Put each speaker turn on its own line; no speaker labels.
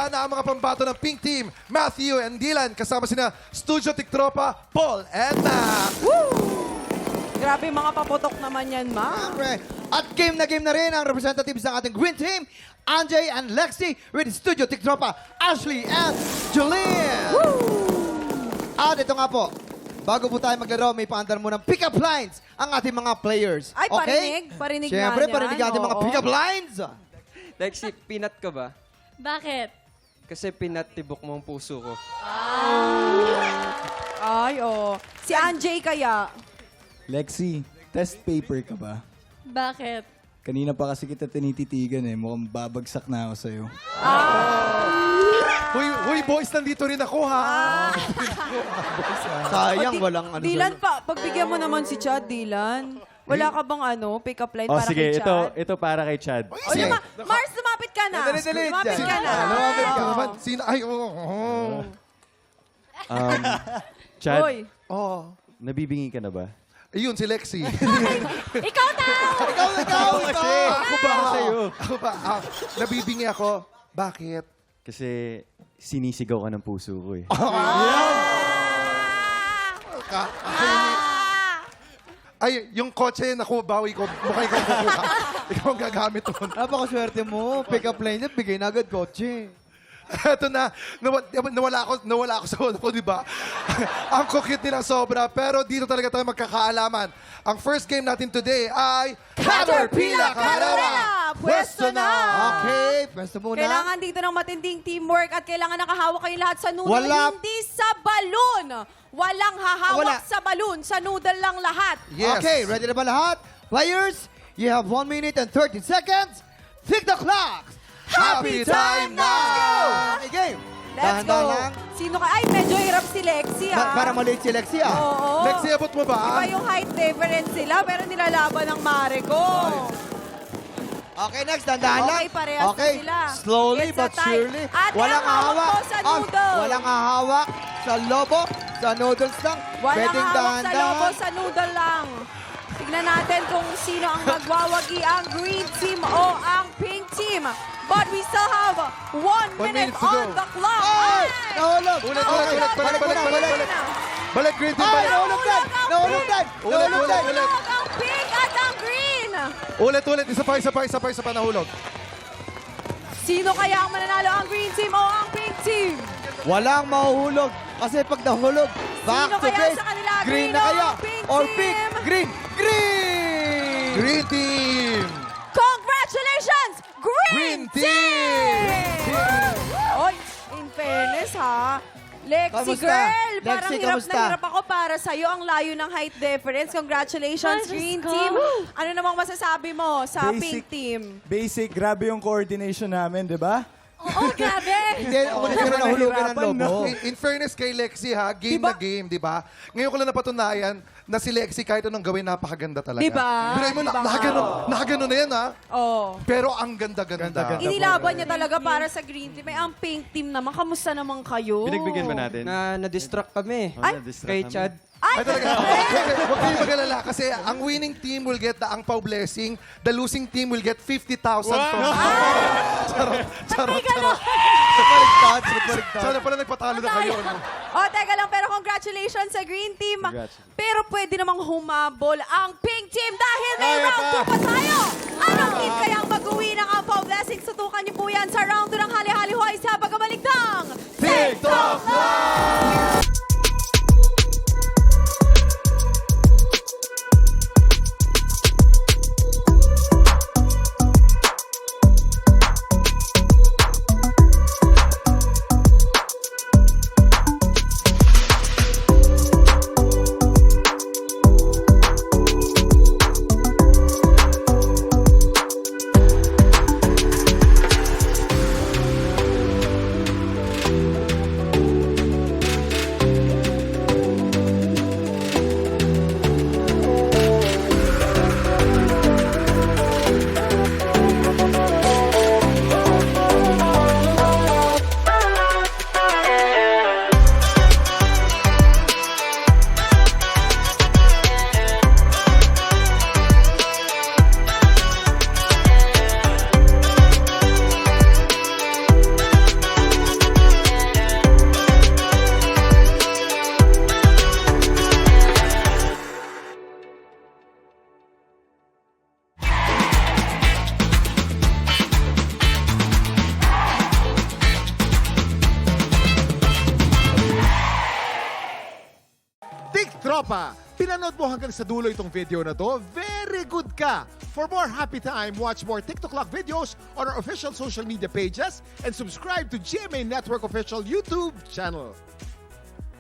Handa na ang mga pambato ng Pink Team, Matthew and Dylan, kasama sina Studio Tiktropa, Paul and Mac.
Grabe, mga paputok naman yan, ma.
Siyempre. At game na rin ang representatives ng ating Green Team, Anjay and Lexi with Studio Tiktropa, Ashley and Jolene. At ito nga po, bago po tayo maglaro, may paandar mo ng pick-up lines ang ating mga players.
Ay,
okay?
parinig
Siyempre,
nga yan.
parinig natin mga
Oo.
pick-up lines.
Lexi, pinat ka ba?
Bakit?
Kasi pinatibok mo ang puso ko.
Ay, oh. Si Anjay kaya.
Lexi, test paper ka ba?
Bakit?
Kanina pa kasi kita tinititigan eh. Mukhang babagsak na ako sa'yo.
Huy, boys, nandito rin ako, ha?
Sayang, walang ano.
Dylan pa, pagbigyan mo naman si Chad, Dylan. Wala ka bang pick-up line para
sige,
kay Chad?
ito para kay Chad.
O, Mars, lumapit ka na.
Dali.
Lumapit ka na.
Lumapit ka naman. Sino? Ay,
Chad,
Hoy.
nabibingi ka na ba?
Ayun, si Lexi.
Ikaw daw!
Ako ba? Nabibingi ako. Bakit?
Kasi sinisigaw ka ng puso ko eh.
Ay, yung kotse, naku, bawi ko. Mukha ikaw kukuha. Ikaw ang gagamit doon.
Napakaswerte mo. Pick-up line niya, bigay na agad kotse.
Eto na, nawala ako sa ulo ko, di ba? Ang cute nila sobra, pero dito talaga tayo magkakaalaman. Ang first game natin today ay Caterpillar Carrera!
Pwesto na!
Okay, pwesto muna.
Kailangan dito ng matinding teamwork at kailangan nakahawak kayo lahat sa noodle,
Wala.
hindi sa balloon. Walang hahawak
Wala.
sa balloon, sa noodle lang lahat.
Yes.
Okay, ready na ba lahat? Players, you have 1 minute and 30 seconds. Tick the clock.
Happy time now!
Okay, game.
Let's
Dahan-dahan
go.
lang.
Sino ka? Ay, medyo hirap si Lexi,
Para maliit si Lexi, ah.
Oo.
Lexi, abot mo ba?
Iba yung height difference sila, pero nilalaban ng mare ko.
Okay, next, dandahan lang.
Okay, parehas na
Okay,
sila.
slowly
It's
but
a tie.
surely.
Ate,
Walang
ang hawak
hawak.
mo sa noodle.
Walang hahawak sa lobo, sa noodles lang.
Walang
Pwedeng
hawak sa
dahan-dahan.
lobo, sa noodle lang. Tignan natin kung sino ang magwawagi, ang green team o ang pink team. But we still have 1 minute
minute to go.
on the clock.
Ay! Nahulog!
Ulit,
Okay,
balik.
balik.
Balik, Green Team,
Ay,
balik.
nahulog din! Nahulog din! Nahulog din!
Ulit.
Ang pink at ang green.
Ulit. Isa pa, nahulog.
Sino kaya ang mananalo, ang green team o ang pink team?
Walang mahuhulog. Kasi pag nahulog, back
Sino
to
kaya
base.
sa kanila?
Green
Green
na
o
kaya?
pink
Or
team?
pink? Green! Green!
Green Team!
Congratulations,
Green
green,
Team!
Oy, in fairness ha, Lexi
Kamusta?
girl,
Lexi,
parang hirap
kamusta?
na hirap ako para sa'yo. Ang layo ng height difference. Congratulations,
Ay, Diyos
green
ko.
team. Ano namang masasabi mo sa pink team?
Basic, grabe yung coordination namin, di ba?
Oo, grabe!
Hindi, ako na sila nahulugan ng
Nahirapan,
lobo.
In fairness kay Lexi, ha, game na game, di ba? Ngayon ko lang napatunayan na si Lexi kahit anong gawin, napakaganda talaga.
Di ba?
Biruin mo,
Di ba?
nakaganon na yan, ha?
Oh.
Pero ang ganda-ganda.
Inilaban niya talaga para sa green team. Ay, ang pink team naman. Kamusta naman kayo?
Pinagbigyan ba natin?
Na-distract kami.
Ay!
Na-distract
Kay
kami.
Chad.
Ay, talaga. Huwag kayong mag-alala kasi ang winning team will get the Angpao blessing. The losing team will get 50,000 from Charot.
Baliktad.
Sana pala nagpatalo na kayo. No?
Oh, teka lang, pero congratulations sa green team.
Congrats.
Pero pwede namang humabol ang pink team dahil may round 2 pa tayo. Anong team kaya ang mag-uwi ng Angpao Blessings? Tutukan niyo po yan sa round 2 ng Hali-Hali Hoy sa pagbabalik ng
TikTok Live!
Tropa, pinanood mo hanggang sa dulo itong video na to, very good ka! For more happy time, watch more TikTok Clock videos on our official social media pages and subscribe to GMA Network official YouTube channel.